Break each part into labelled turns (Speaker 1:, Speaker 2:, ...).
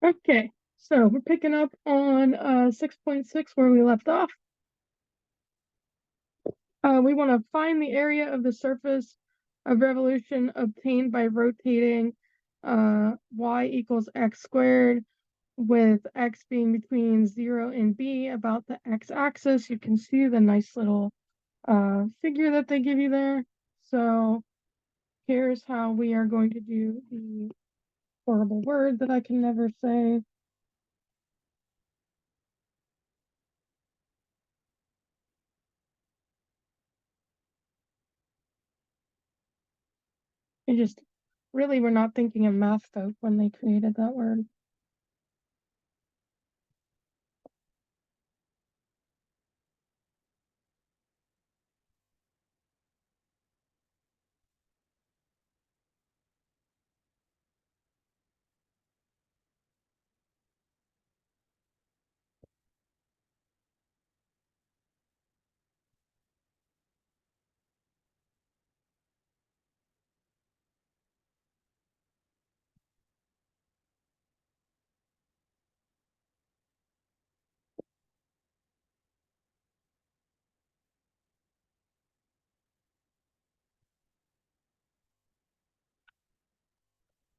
Speaker 1: Okay, so we're picking up on 6.6 where we left off. We want to find the area of the surface of revolution obtained by rotating y equals x squared, with x being between 0 and b about the x-axis. You can see the nice little figure that they give you there. So here's how we are going to do the horrible word that I can never say. They just really were not thinking of math folk when they created that word.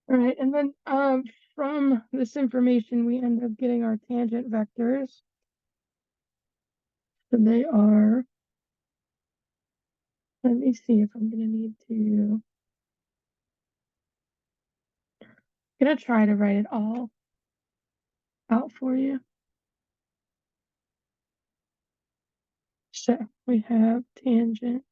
Speaker 1: All right, and then from this information, we end up getting our tangent vectors. So they are, let me see if I'm gonna need to, I'm gonna try to write it all out for you. So we have tangent.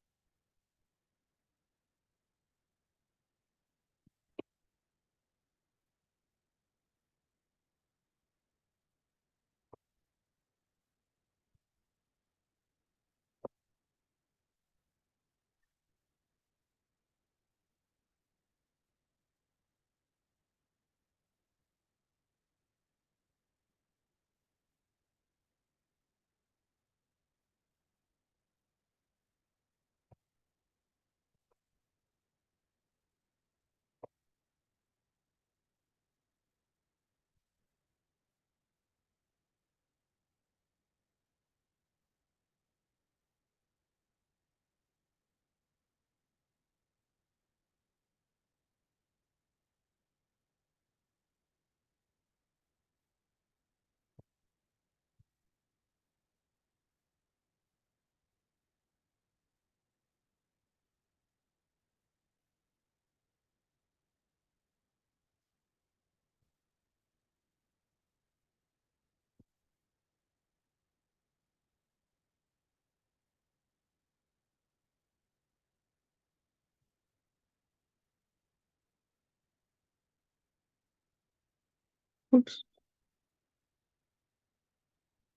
Speaker 1: Oops,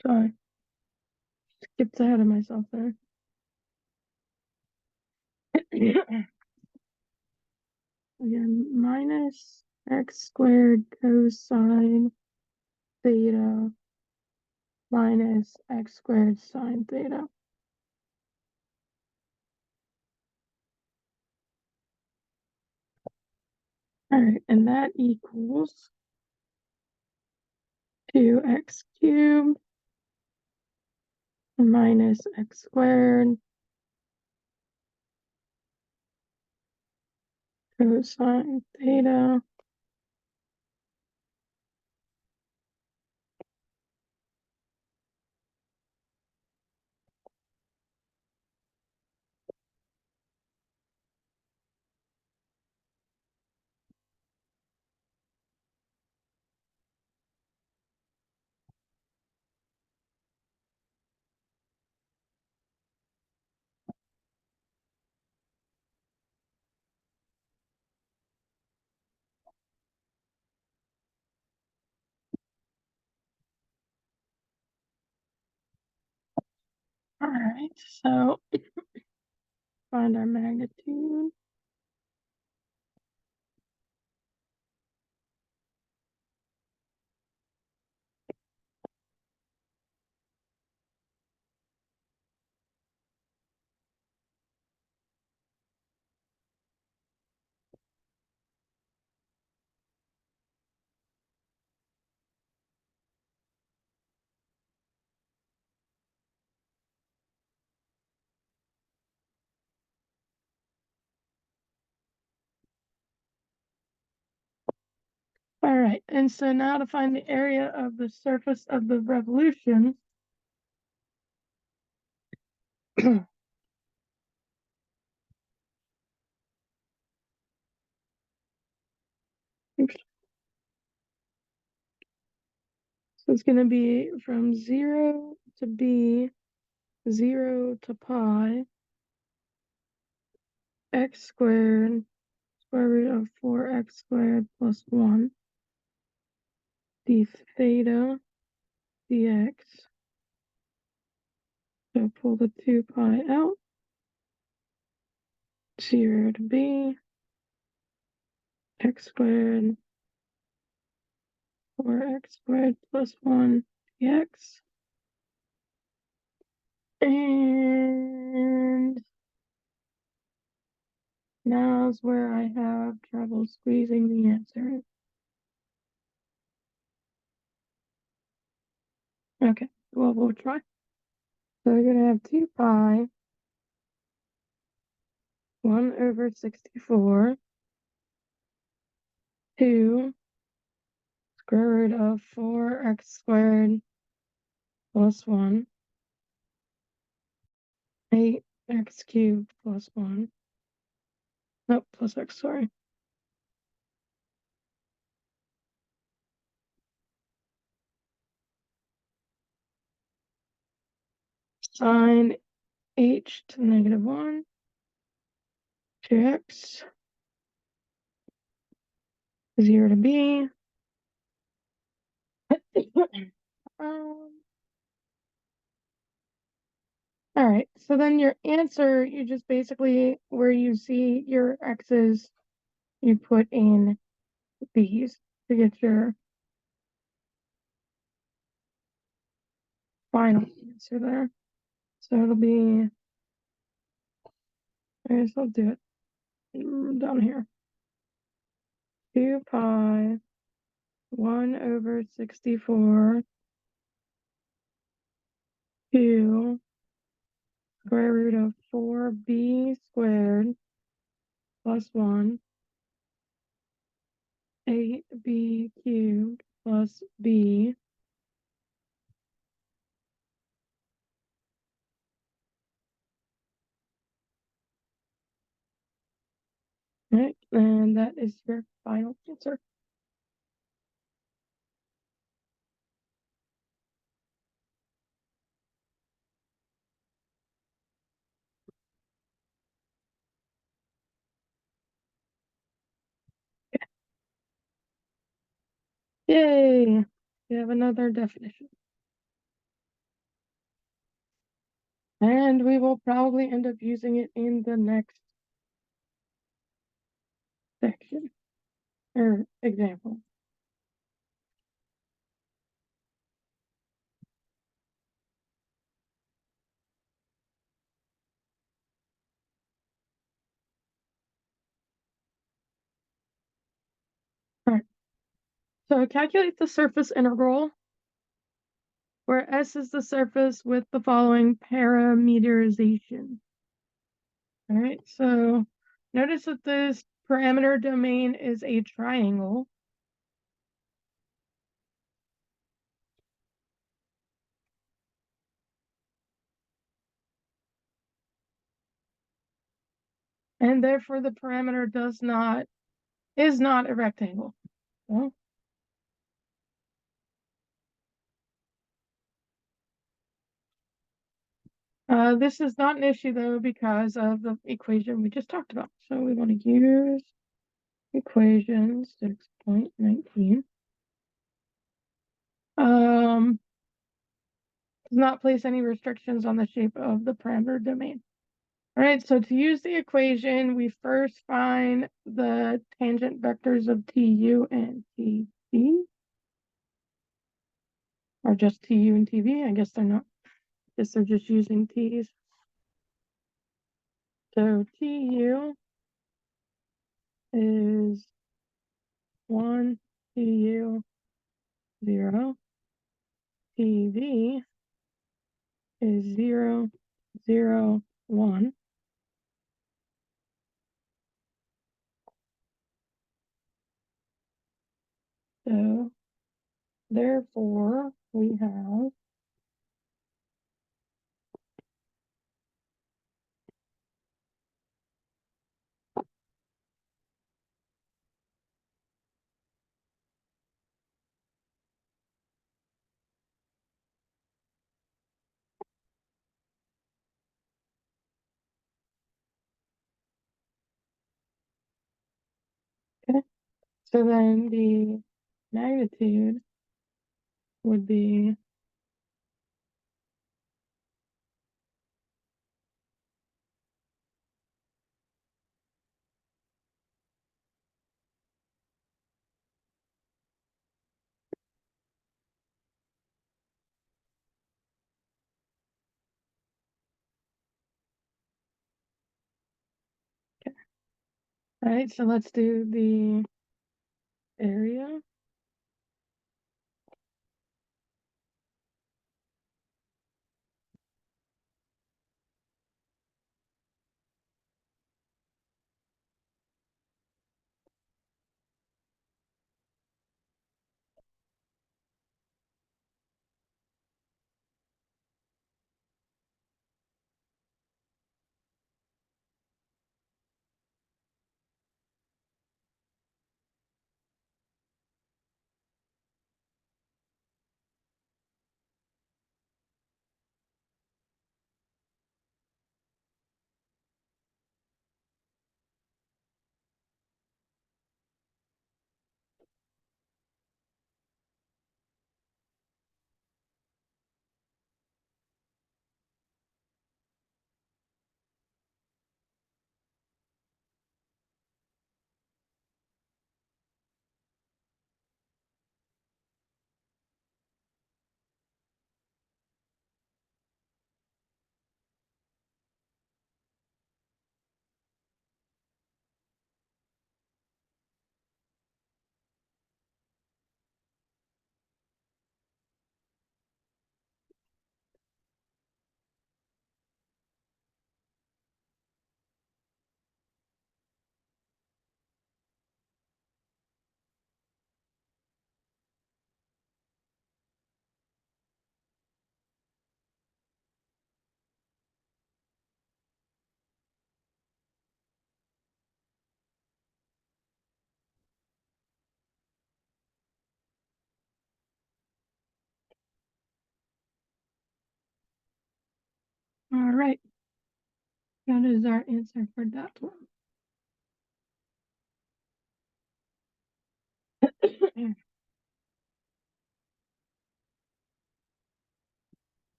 Speaker 1: sorry, skipped ahead of myself there. Again, minus x squared cosine theta minus x squared sine theta. All right, and that equals 2x cubed minus x squared cosine theta All right, so find our magnitude. right, and so now to find the area of the surface of the revolution, oops, so it's going to be from 0 to b, 0 to pi, x squared, square root of 4x squared plus 1, d theta dx. So pull the 2 pi out, 0 to b, x squared, 4x squared plus 1 dx. And now's where I have trouble squeezing the answer. Okay, well, we'll try. So we're going to have 2 pi, 1 over 64, 2 square root of 4x squared plus 1, 8x cubed plus 1. Nope, plus x, sorry. Sine h to the negative 1, 2x, 0 to b. All right, so then your answer, you just basically, where you see your x's, you put in b's to get your final answer there. So it'll be, I guess I'll do it down here. 2 pi, 1 over 64, 2 square root of 4b squared plus 1, 8b cubed plus b. Right, and that is your final answer. Yay! We have another definition. And we will probably end up using it in the next section or example. All right. So calculate the surface integral where S is the surface with the following parameterization. All right, so notice that this parameter domain is a triangle. And therefore the parameter is not a rectangle. So, this is not an issue though because of the equation we just talked about. So we want to use equation 6.19. Does not place any restrictions on the shape of the parameter domain. All right, so to use the equation, we first find the tangent vectors of TU and TV. Or just TU and TV. I guess they're not. I guess they're just using T's. So TU is 1, TU 0. TV is 0, 0, 1. So therefore we have okay. So then the magnitude would be okay. All right, so let's do the area. All right, that is our answer for that one.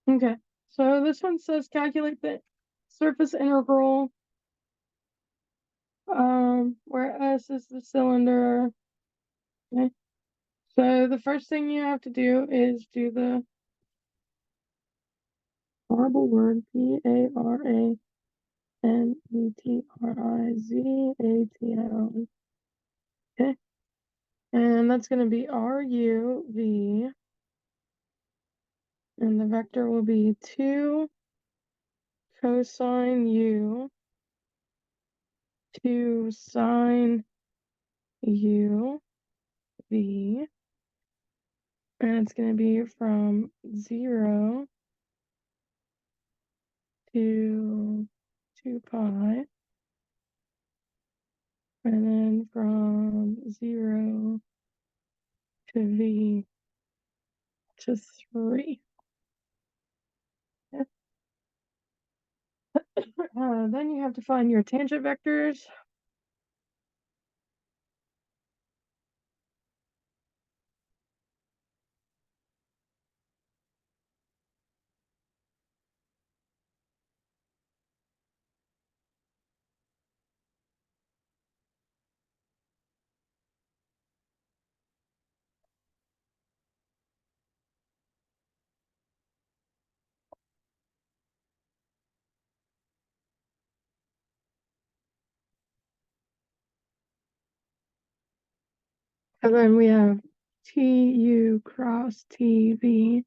Speaker 1: Okay, so this one says calculate the surface integral, where S is the cylinder. Okay, so the first thing you have to do is do the horrible word Paranetrization. Okay, and that's going to be RUV, and the vector will be 2 cosine U 2 sine U V, and it's going to be from 0 to 2 pi, and then from 0 to V to 3. Then you have to find your tangent vectors. And then we have TU cross TV.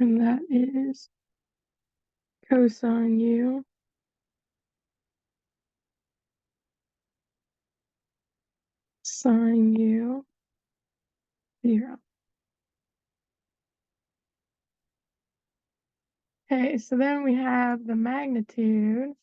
Speaker 1: And that is cosine u sine u 0. Okay, so then we have the magnitude.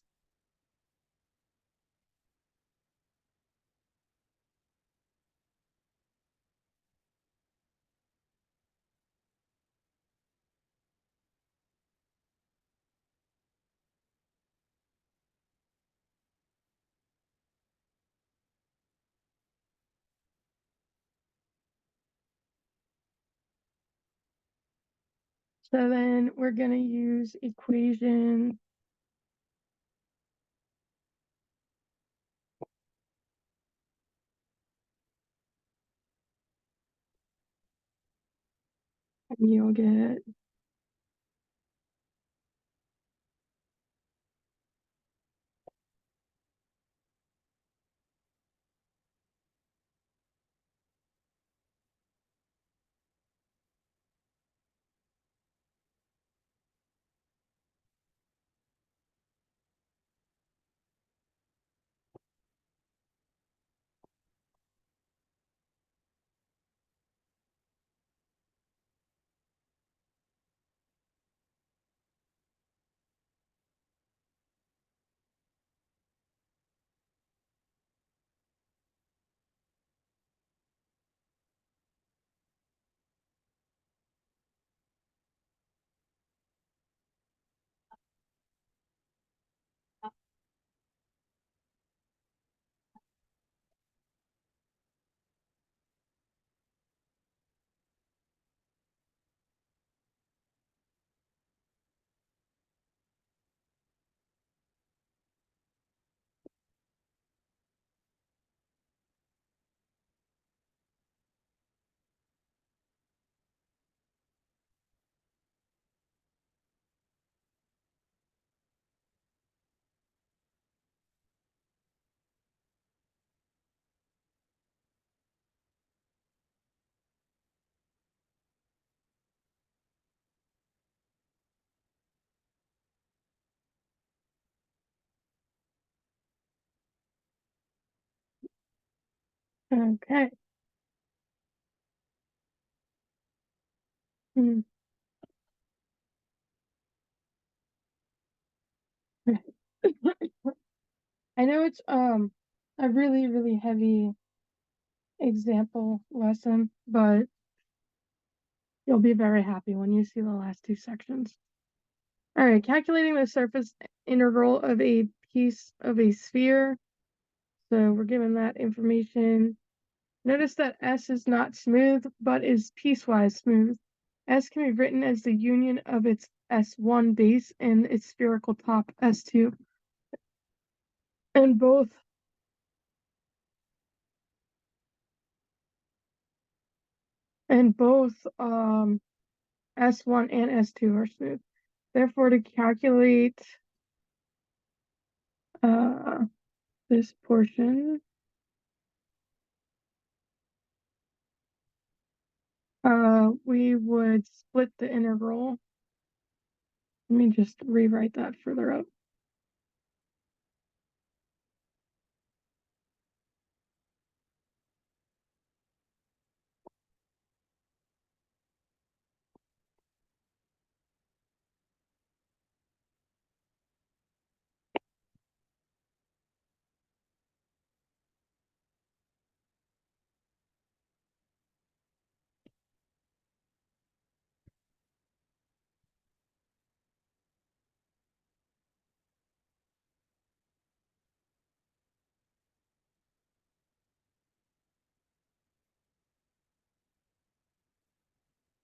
Speaker 1: So then we're going to use equation and you'll get okay. Hmm. I know it's a really, really heavy example lesson, but you'll be very happy when you see the last two sections. All right, calculating the surface integral of a piece of a sphere. So we're given that information. Notice that S is not smooth, but is piecewise smooth. S can be written as the union of its S1 base and its spherical top S2. And both S1 and S2 are smooth. Therefore, to calculate this portion, we would split the integral. Let me just rewrite that further up.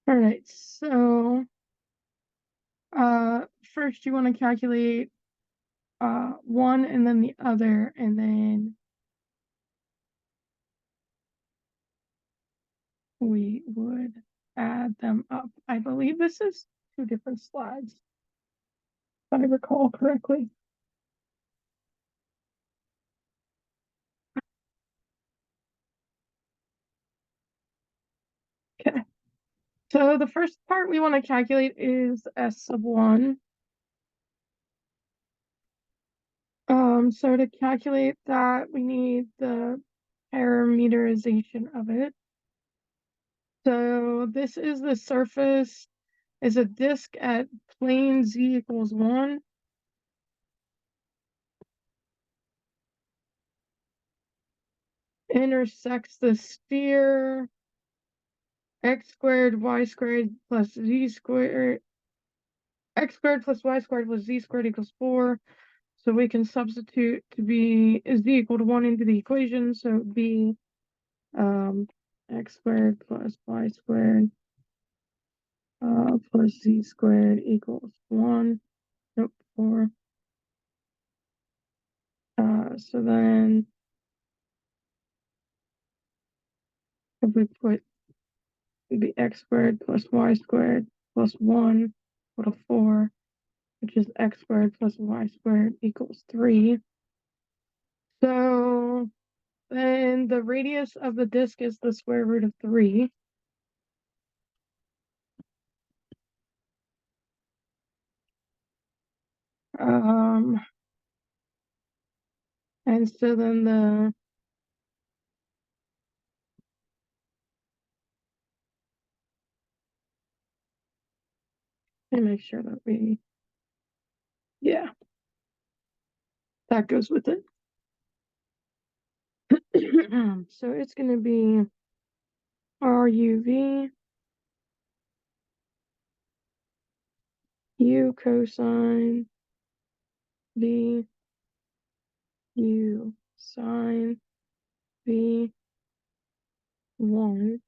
Speaker 1: All right, so first you want to calculate one and then the other, and then we would add them up. I believe this is two different slides, if I recall correctly. Okay. So the first part we want to calculate is S sub 1. So to calculate that, we need the parameterization of it. So this is the surface, is a disk at plane z equals 1. Intersects the sphere x squared y squared plus z squared, x squared plus y squared plus z squared equals 4. So we can substitute to be z equal to 1 into the equation. So it would be x squared plus y squared plus z squared equals 1. Nope, 4. So then if we put the x squared plus y squared plus 1 equal to 4, which is x squared plus y squared equals 3. So then the radius of the disk is the square root of 3. And so then let me make sure that yeah, that goes with it. So it's going to be RUV U cosine V U sine V 1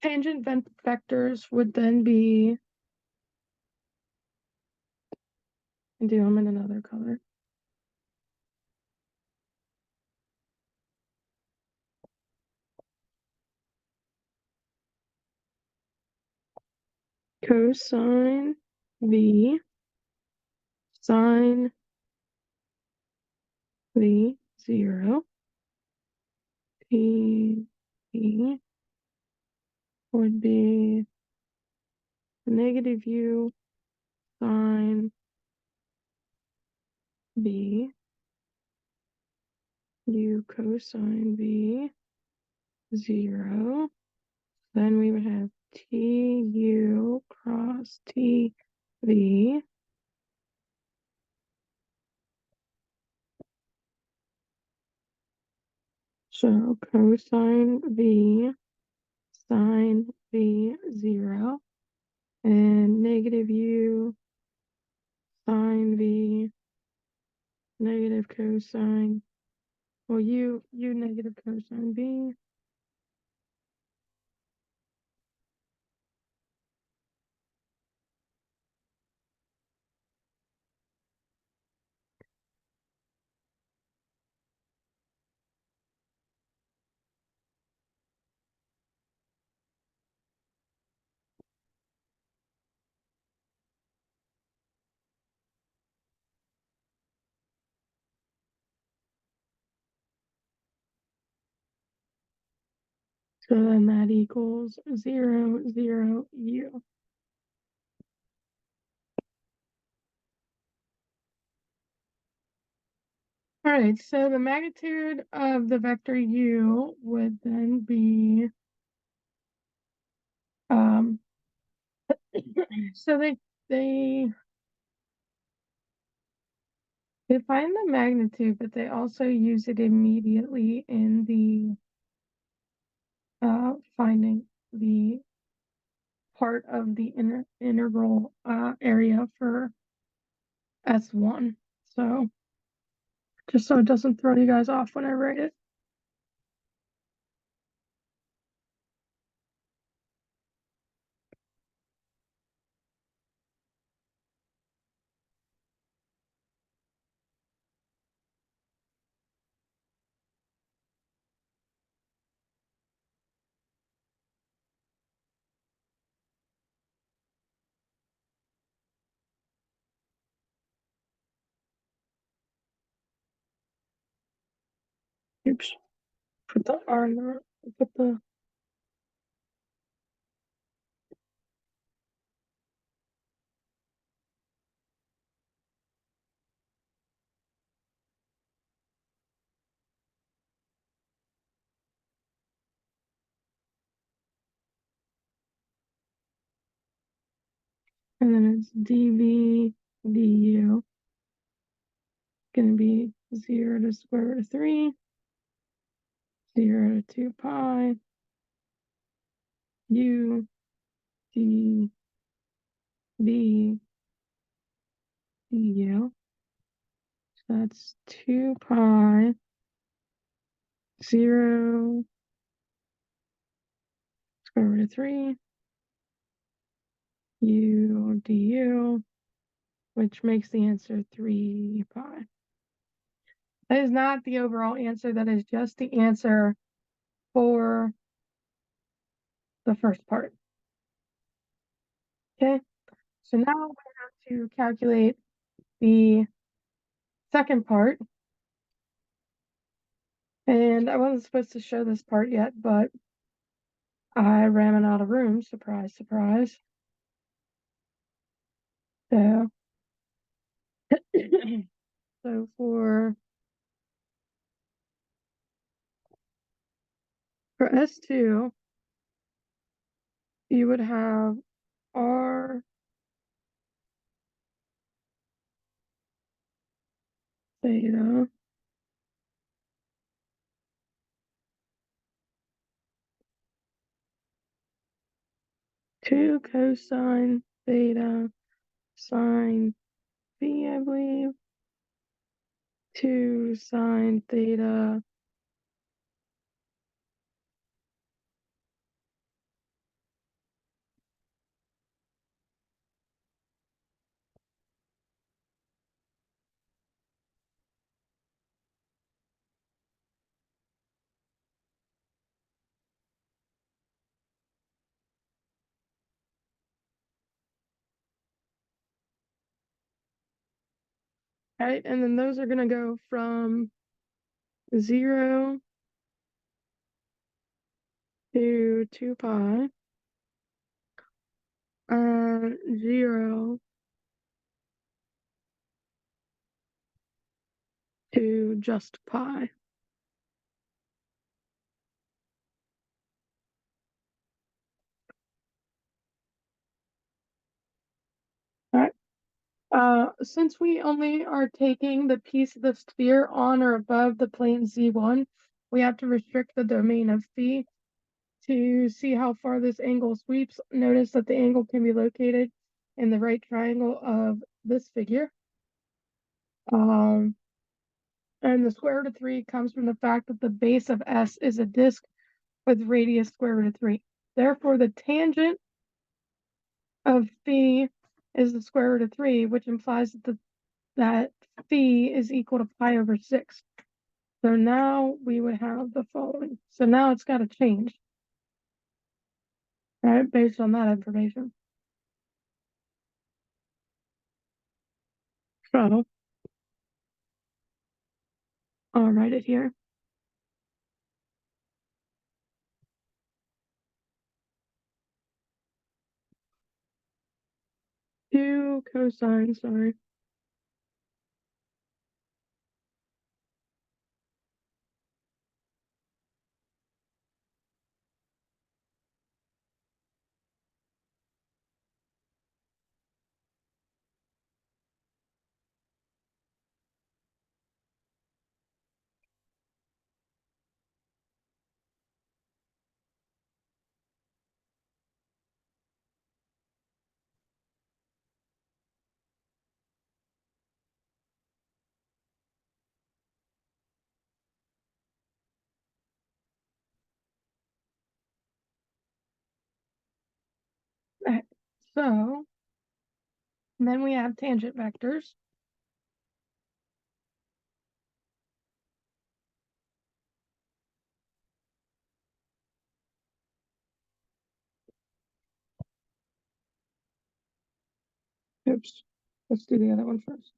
Speaker 1: tangent vectors would then be, and do them in another color. Cosine V sine V 0 P would be negative U sine V U cosine V 0. Then we would have TU cross TV. So cosine V sine V 0 and negative U sine V negative cosine, well, U negative cosine V. So then that equals 0, 0, U. All right, so the magnitude of the vector U would then be, so they find the magnitude, but they also use it immediately in the finding the part of the integral area for S1. So just so it doesn't throw you guys off when I write it. Oops. Put the R in the, put the, and then it's dv du. Going to be 0 to square root of 3, 0 to 2 pi, u d v du. So that's 2 pi, 0, square root of 3, u du, which makes the answer 3 pi. That is not the overall answer. That is just the answer for the first part. Okay, so now we have to calculate the second part. And I wasn't supposed to show this part yet, but I ran out of room. Surprise, surprise. So, so for S2, you would have R theta 2 cosine theta sine phi, I believe, 2 sine theta right? And then those are going to go from 0 to 2 pi, and 0 to just pi. All right. Since we only are taking the piece of the sphere on or above the plane Z1, we have to restrict the domain of phi to see how far this angle sweeps. Notice that the angle can be located in the right triangle of this figure. And the square root of 3 comes from the fact that the base of S is a disk with radius square root of 3. Therefore, the tangent of phi is the square root of 3, which implies that phi is equal to pi over 6. So now we would have the following. So now it's got to change, right, based on that information. So I'll write it here. 2 cosine, sorry. So then we have tangent vectors. Oops, let's do the other one first.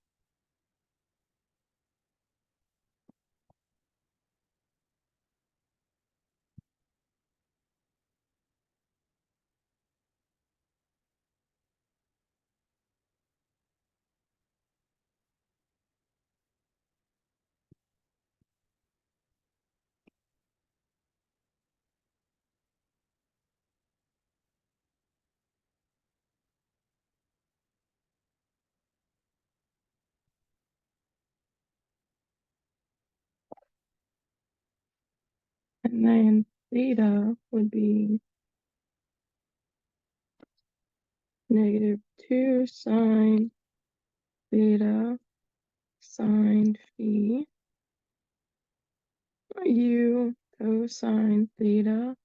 Speaker 1: And then theta would be -2 sine theta sine phi u cosine theta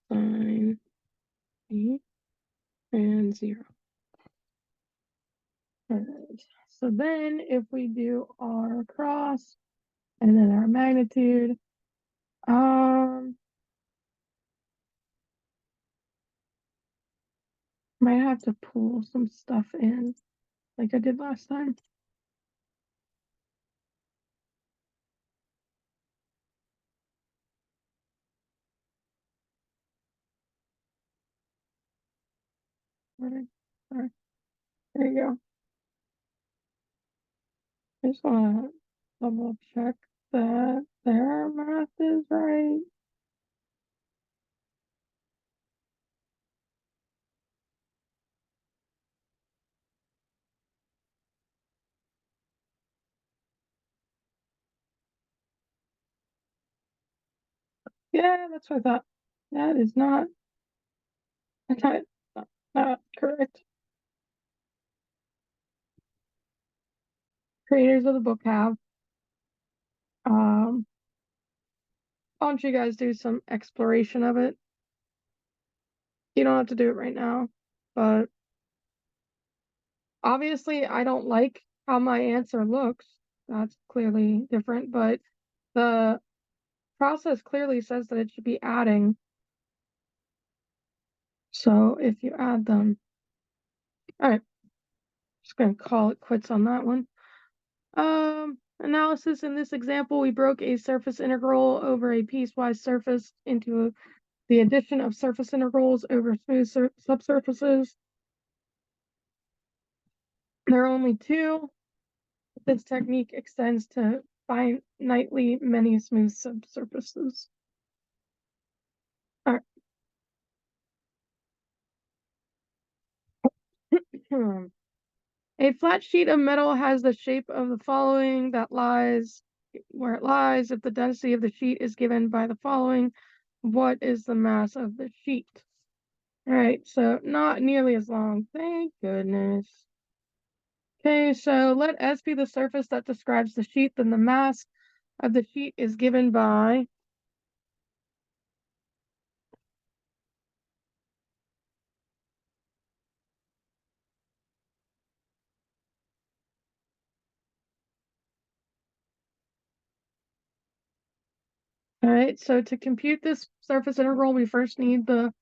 Speaker 1: sine phi and 0. All right. So then if we do our cross and then our magnitude, might have to pull some stuff in like I did last time. Sorry. There you go. I just want to double check that their math is right. Yeah, that's what I thought. That is not, not correct. Creators of the book have. Why don't you guys do some exploration of it? You don't have to do it right now, but obviously I don't like how my answer looks. That's clearly different, but the process clearly says that it should be adding. So if you add them, all right, just gonna call it quits on that one. Analysis. In this example, we broke a surface integral over a piecewise surface into the addition of surface integrals over smooth subsurfaces. There are only two. This technique extends to finitely many smooth subsurfaces. All right. A flat sheet of metal has the shape of the following that lies where it lies. If the density of the sheet is given by the following, what is the mass of the sheet? All right, so not nearly as long. Thank goodness. Okay, so let S be the surface that describes the sheet, then the mass of the sheet is given by all right, so to compute this surface integral, we first need the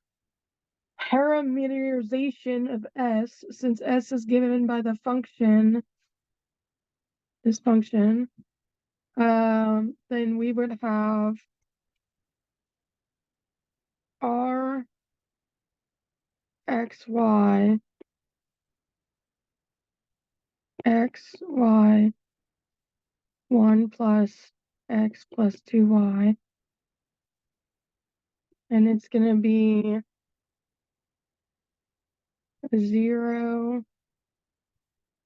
Speaker 1: parameterization of S, since S is given by the function, this function, then we would have R x y x y 1 plus x plus 2y, and it's going to be 0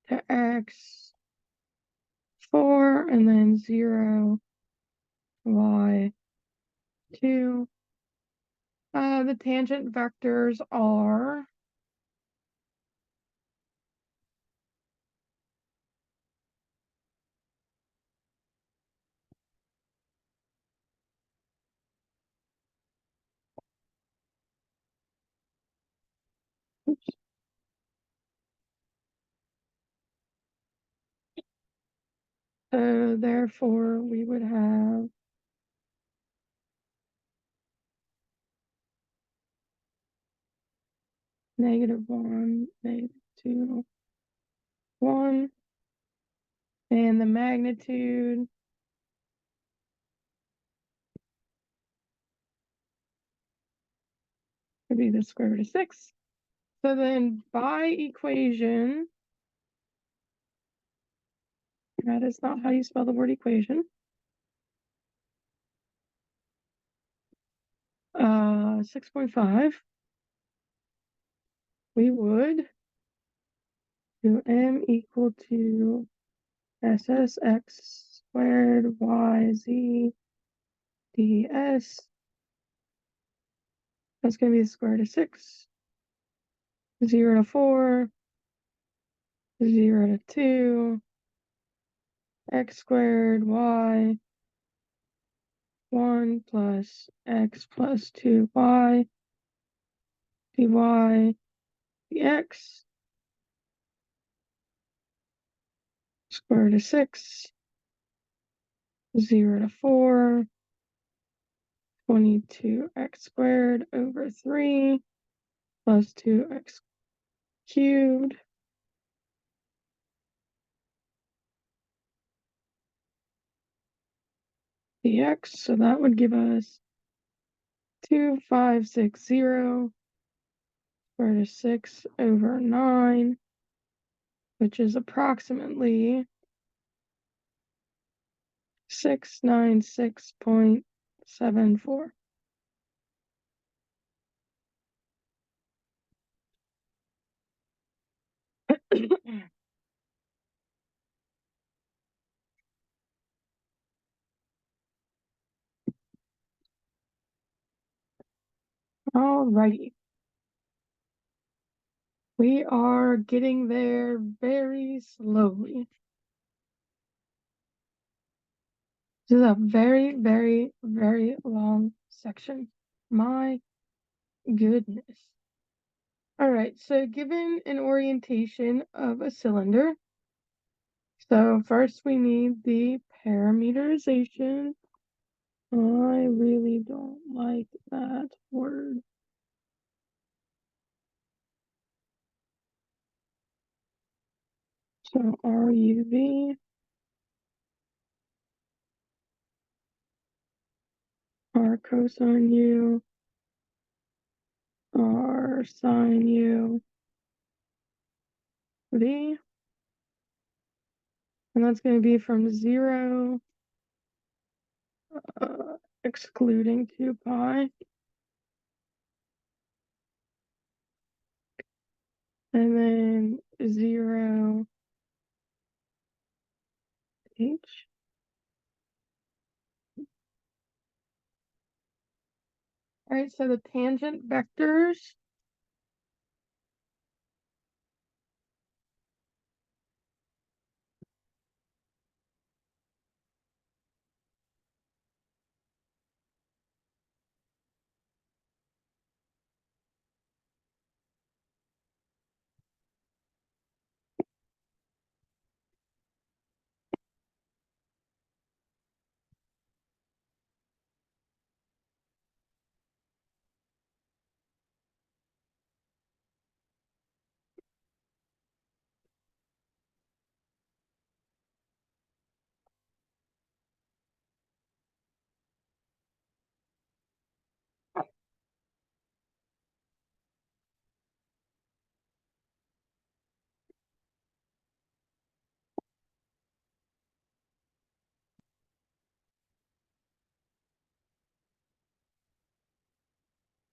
Speaker 1: to x 4 and then 0 y 2. The tangent vectors are oops, So therefore we would have -1, -2, 1, and the magnitude would be the square root of 6. So then by equation, that is not how you spell the word equation. 6.5, we would do m equal to ssx squared yz ds. That's going to be the square root of 6, 0 to 4, 0 to 2, x squared y 1 plus x plus 2y dy dx square root of 6, 0 to 4, 22x squared over 3 plus 2x cubed dx. So that would give us 2560 square root of 6 over 9, which is approximately 696.74. Alrighty. We are getting there very slowly. This is a very, very, very long section. My goodness. All right, so given an orientation of a cylinder, so first we need the parameterization. I really don't like that word. So RUV, R cosine U, R sine U, V, and that's going to be from 0, excluding 2 pi, and then 0 H. All right, so the tangent vectors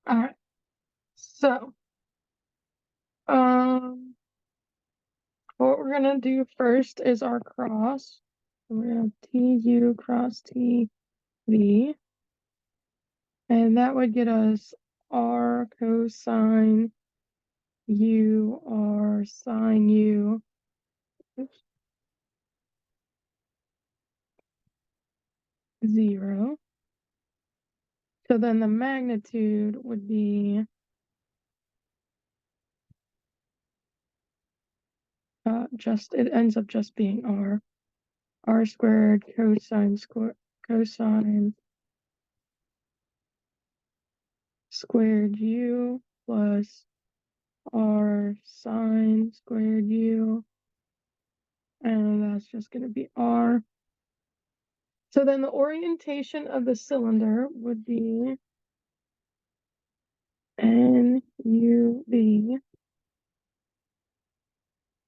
Speaker 1: All right, so what we're gonna do first is our cross. We're gonna have TU cross TV, and that would get us R cosine U, R sine U, oops, 0. So then the magnitude would be it ends up just being R. r squared cosine squared u plus r sine squared u, and that's just going to be r. So then the orientation of the cylinder would be NUV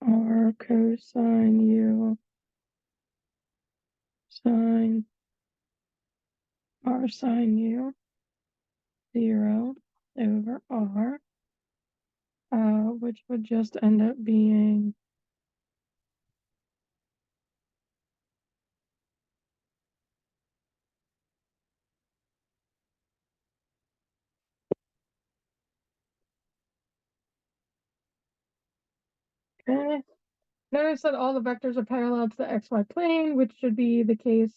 Speaker 1: r cosine u sine r sine u 0 over r, which would just end up being okay. Notice that all the vectors are parallel to the xy plane, which should be the case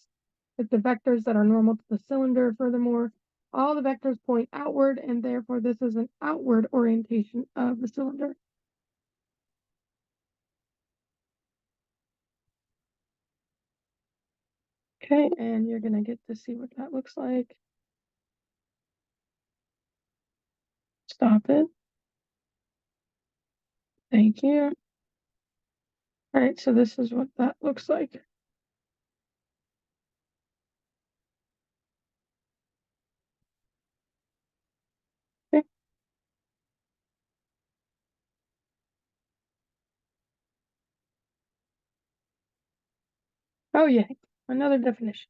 Speaker 1: with the vectors that are normal to the cylinder. Furthermore, all the vectors point outward, and therefore this is an outward orientation of the cylinder. Okay, and you're gonna get to see what that looks like. Stop it. Thank you. All right, so this is what that looks like. Okay. Oh yeah, another definition.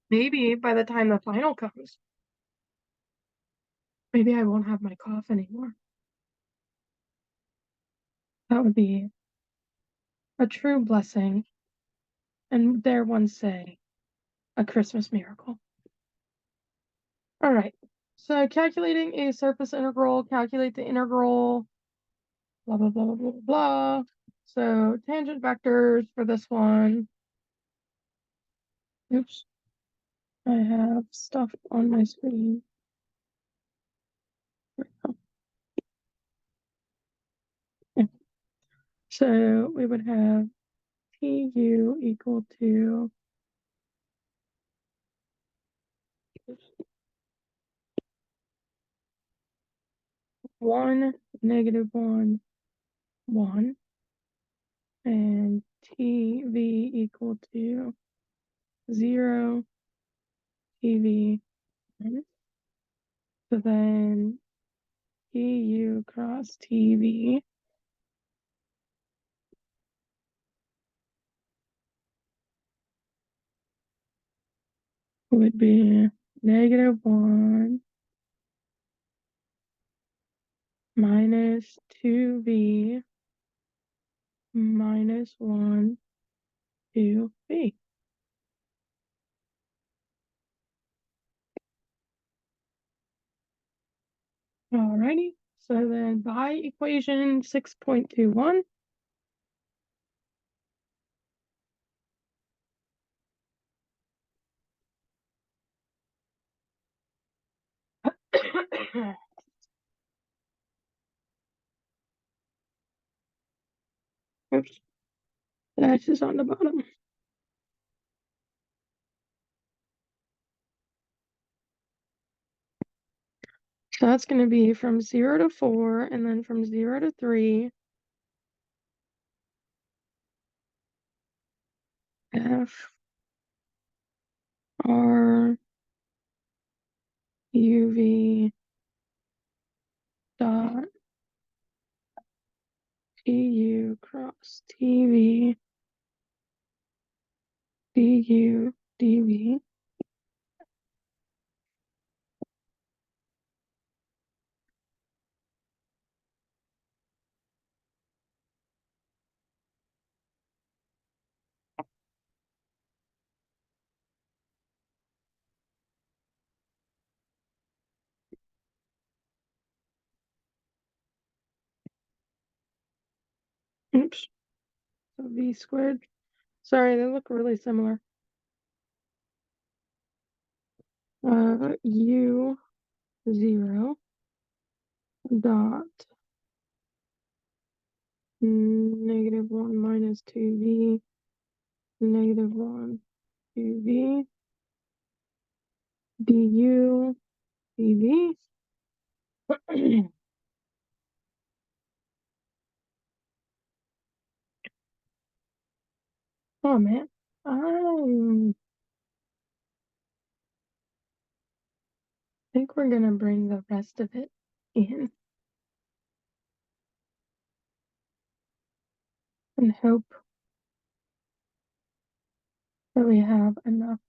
Speaker 1: Maybe by the time the final comes, maybe I won't have my cough anymore. That would be a true blessing, and dare one say, a Christmas miracle. All right, so calculating a surface integral, calculate the integral, blah, blah, blah, blah, blah, blah. So tangent vectors for this one. Oops, I have stuff on my screen. So we would have TU equal to 1, -1, 1, and TV equal to 0, TV 1. So then TU cross TV would be -1 minus 2V minus 1 2V. Alrighty, so then by equation 6.21, oops, that's just on the bottom. So that's going to be from 0 to 4, and then from 0 to 3, F R UV dot TU cross TV DU DV. Oops. So V squared. Sorry, they look really similar. U 0 dot -1 minus 2v -1 2v du dv. Oh man, I think we're gonna bring the rest of it in and hope that we have enough.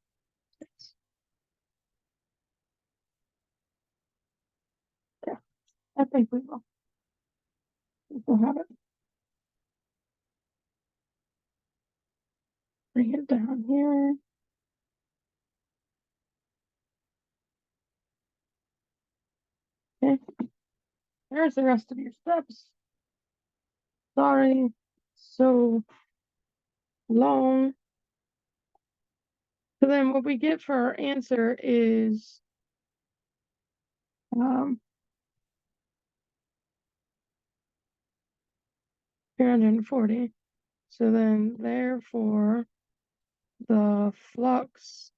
Speaker 1: Yeah, I think we will. We'll have it. Bring it down here. Okay. There's the rest of your steps. Sorry, so long. So then what we get for our answer is 340. So then therefore the flux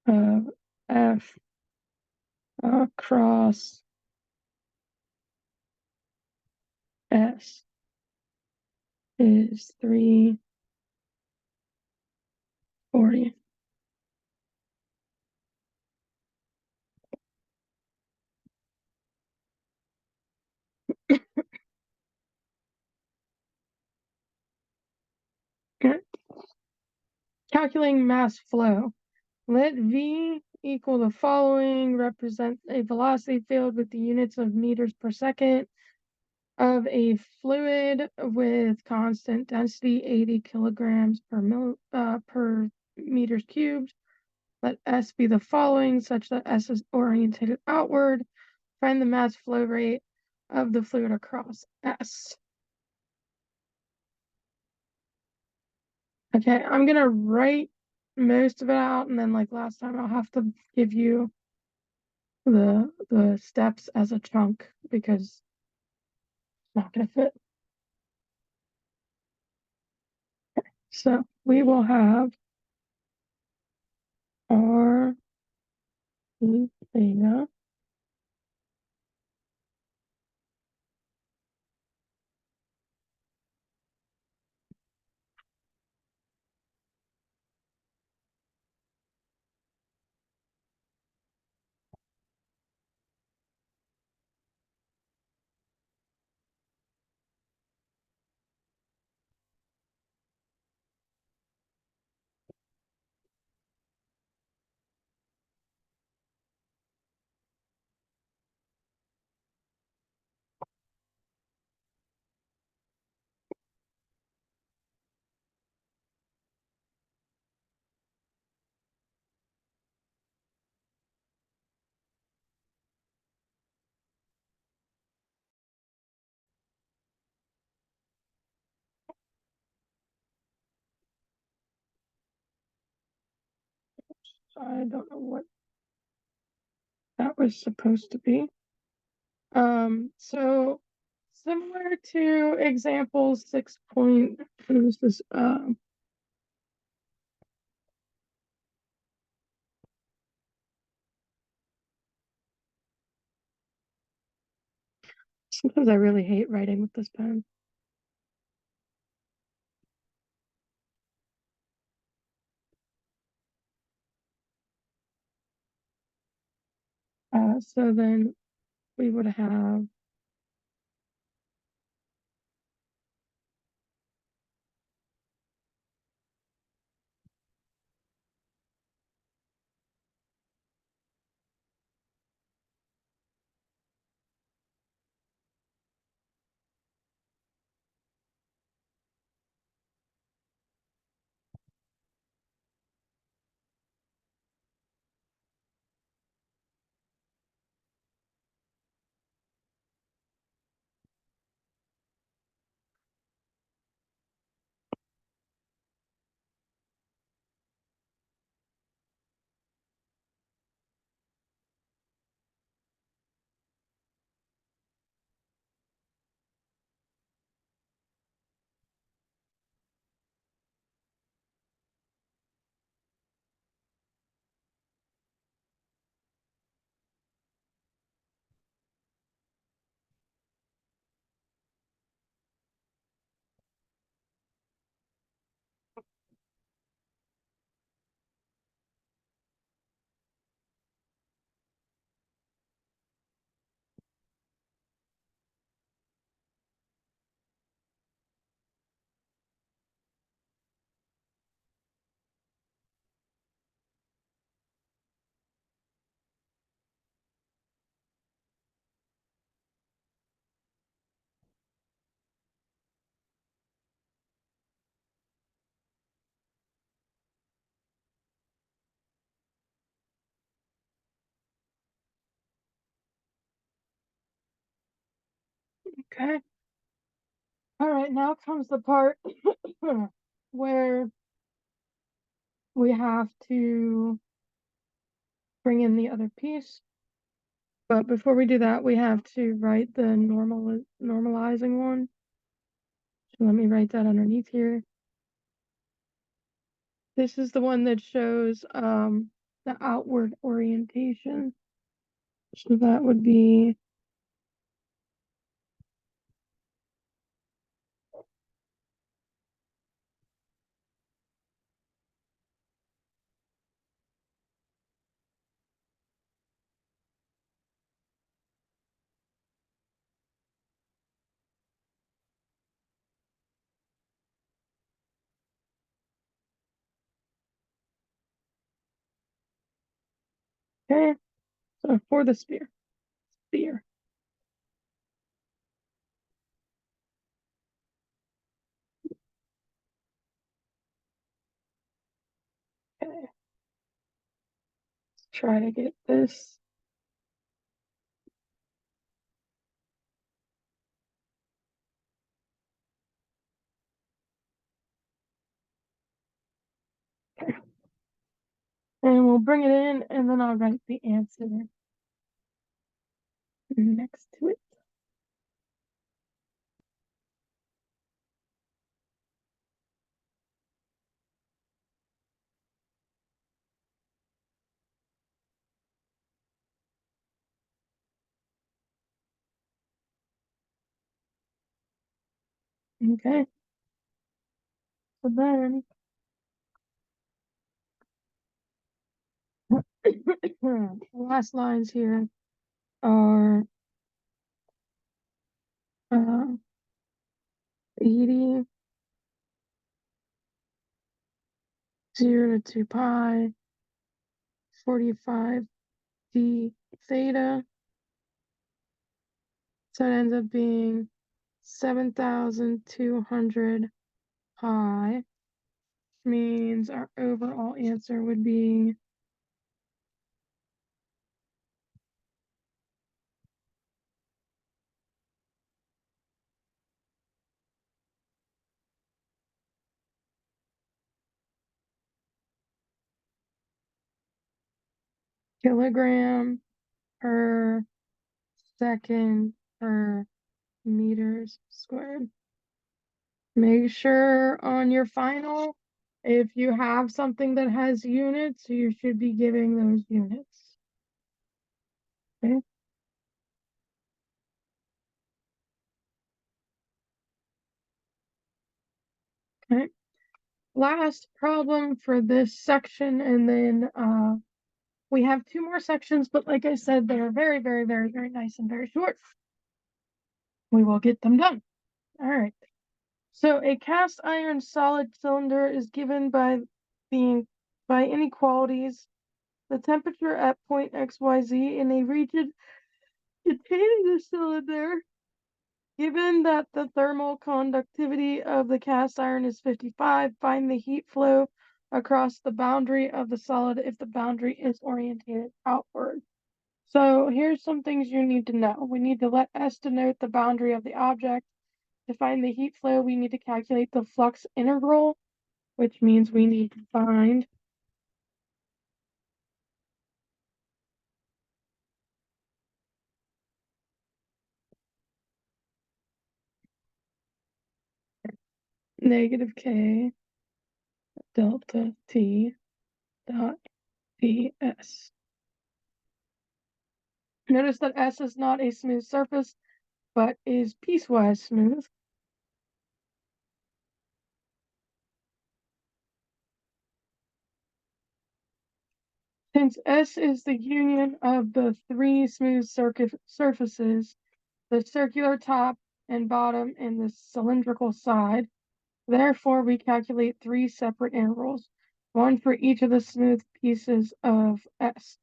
Speaker 1: of F across S is 340. Calculating mass flow. Let V equal the following, represent a velocity field with the units of meters per second of a fluid with constant density 80 kilograms per meters cubed. Let S be the following, such that S is orientated outward. Find the mass flow rate of the fluid across S. Okay, I'm gonna write most of it out, and then like last time I'll have to give you the steps as a chunk because it's not gonna fit. So we will have R E theta I don't know what that was supposed to be. So similar to example 6 point, what was this? Sometimes I really hate writing with this pen. So then we would have Okay. All right, now comes the part where we have to bring in the other piece. But before we do that, we have to write the normalizing one. So let me write that underneath here. This is the one that shows the outward orientation. So that would be okay. So for the sphere. Okay. Let's try to get this. Okay. And we'll bring it in, and then I'll write the answer next to it. Okay. So then the last lines here are 80, 0 to 2 pi, 45 d theta. So it ends up being 7,200 pi, which means our overall answer would be kilogram per second per meters squared. Make sure on your final, if you have something that has units, you should be giving those units. Okay. Okay. Last problem for this section, and then we have 2 more sections, but like I said, they're very, very, very, very nice and very short. We will get them done. All right. So a cast iron solid cylinder is given by inequalities. The temperature at point XYZ in a region containing the cylinder, given that the thermal conductivity of the cast iron is 55, find the heat flow across the boundary of the solid if the boundary is oriented outward. So here's some things you need to know. We need to let S denote the boundary of the object. To find the heat flow, we need to calculate the flux integral, which means we need to find negative K delta T dot ds. Notice that S is not a smooth surface, but is piecewise smooth. Since S is the union of the 3 smooth surfaces, the circular top and bottom and the cylindrical side, therefore we calculate 3 separate intervals, one for each of the smooth pieces of S.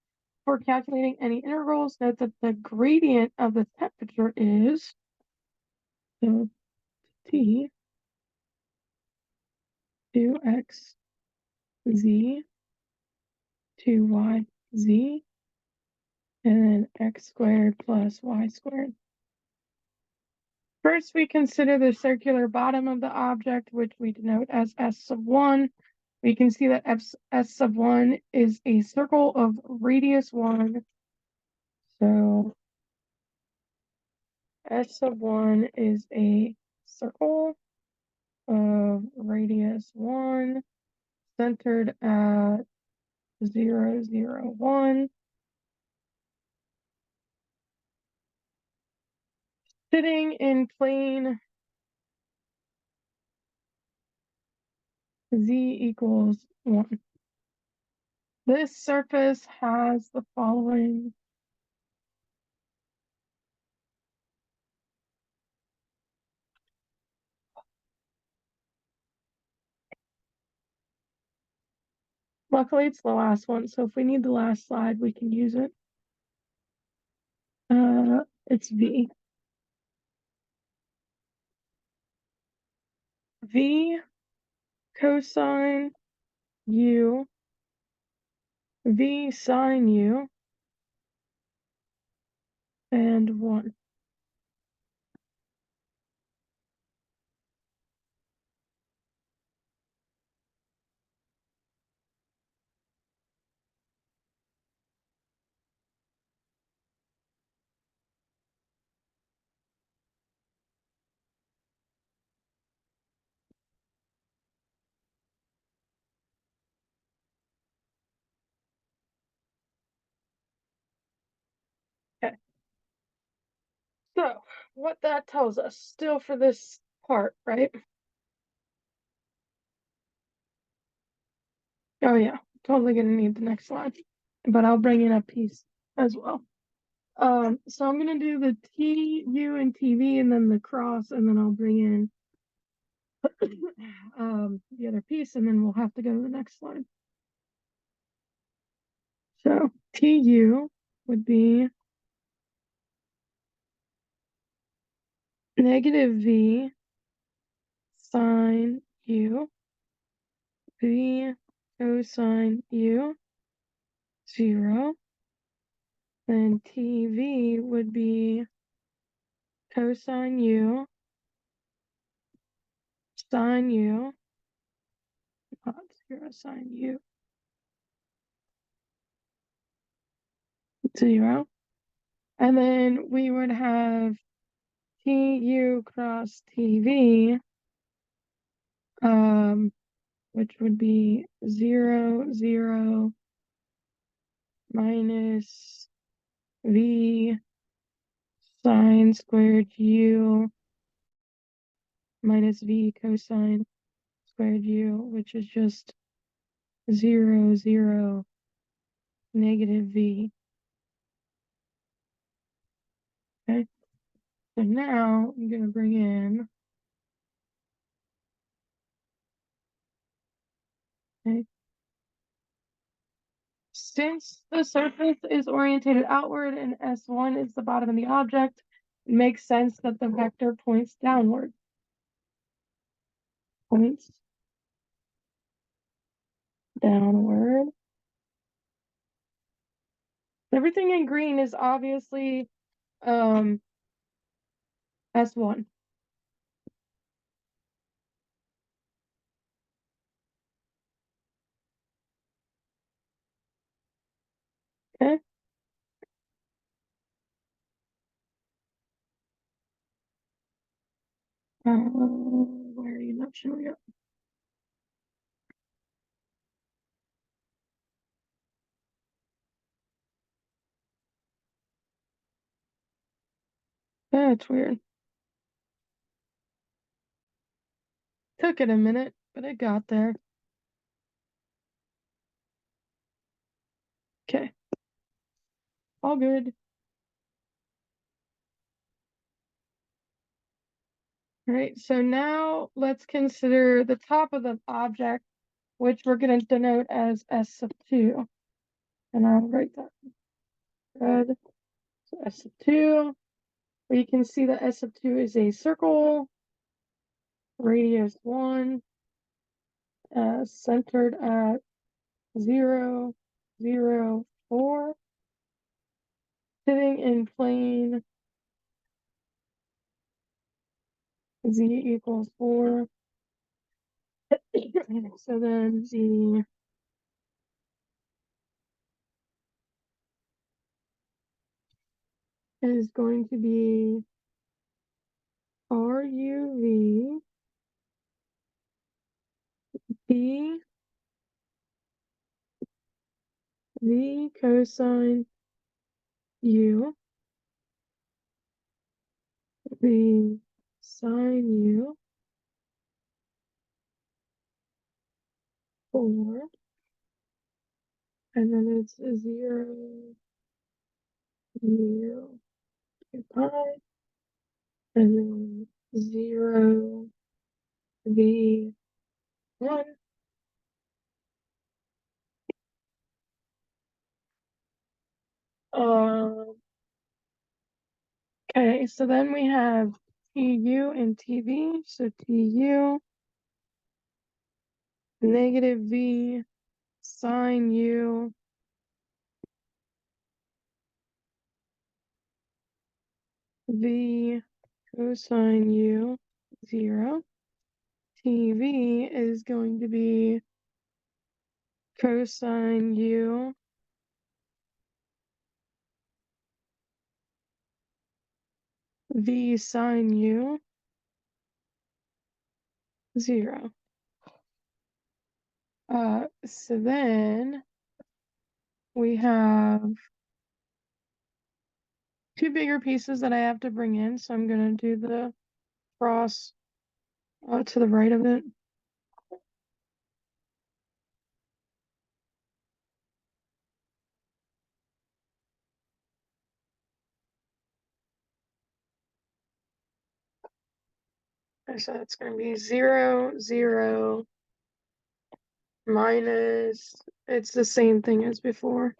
Speaker 1: For calculating any intervals, note that the gradient of the temperature is T 2x z 2y z, and then x squared plus y squared. First, we consider the circular bottom of the object, which we denote as S sub 1. We can see that S sub 1 is a circle of radius 1. So S sub 1 is a circle of radius 1 centered at 0, 0, 1. Sitting in plane Z equals 1. This surface has the following luckily it's the last one, so if we need the last slide, we can use it. It's V. V cosine U, V sine U, and 1. Okay. So, what that tells us, still for this part, right? Oh yeah, totally gonna need the next slide, but I'll bring in a piece as well. So I'm gonna do the T, U, and TV, and then the cross, and then I'll bring in the other piece, and then we'll have to go to the next slide. So TU would be negative V sine U, V cosine U, 0. Then TV would be cosine U, sine U, not 0, sine U, 0. And then we would have TU cross TV, which would be 0, 0 minus V sine squared U minus V cosine squared U, which is just 0, 0 negative V. Okay, so now I'm going to bring in, okay, since the surface is orientated outward and S1 is the bottom of the object, it makes sense that the vector points downward. Points downward. Everything in green is obviously S1. Okay. Where are you not showing up? That's weird. Took it a minute, but it got there. Okay. All good. All right, so now let's consider the top of the object, which we're going to denote as S sub 2. And I'll write that red. So S sub 2. We can see that S sub 2 is a circle, radius 1, centered at 0, 0, 4, sitting in plane Z equals 4. So then Z is going to be RUV B V cosine U V sine U 4, and then it's 0 U 2 pi, and then 0 V 1. Okay, so then we have TU and TV. So TU negative V sine U V cosine U 0. TV is going to be cosine U V sine U 0. So then we have two bigger pieces that I have to bring in. So I'm gonna do the cross to the right of it. So it's going to be 0, 0, minus, it's the same thing as before.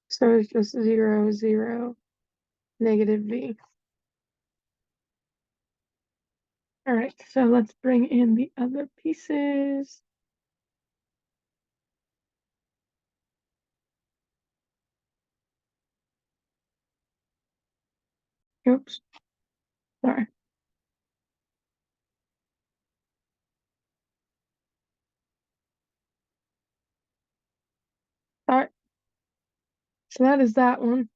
Speaker 1: So it's just 0, 0, negative V. All right, so let's bring in the other pieces. Oops, sorry. All right, so that is that one.